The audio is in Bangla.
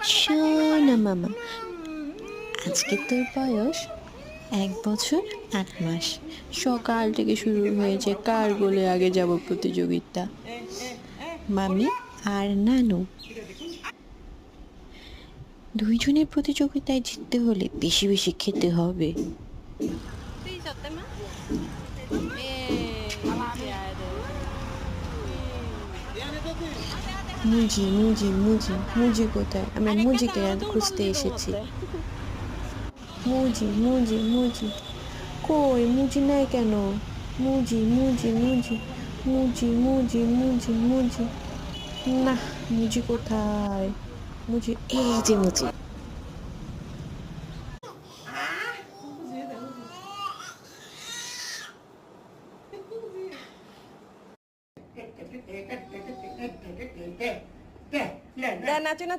শোনা মামা, আজকে তোর বয়স 1 বছর 8 মাস। সকাল থেকে শুরু হয়েছে কার গোলে আগে যাব প্রতিযোগিতা। মামি আর নানু দুইজনের প্রতিযোগিতায় জিততে হলে বেশি বেশি খেতে হবে। মুজি মুজি মুজি মুজি কোথায়? আমরা মুজিকে খুঁজতে এসেছি। মুজি মুজি মুজি কই? মুজি নাই কেন? মুজি মুজি মুজি মুজি মুজি মুজি মুজি না, মুজি কোথায়? মুজি এই যে মুজি। নাচো না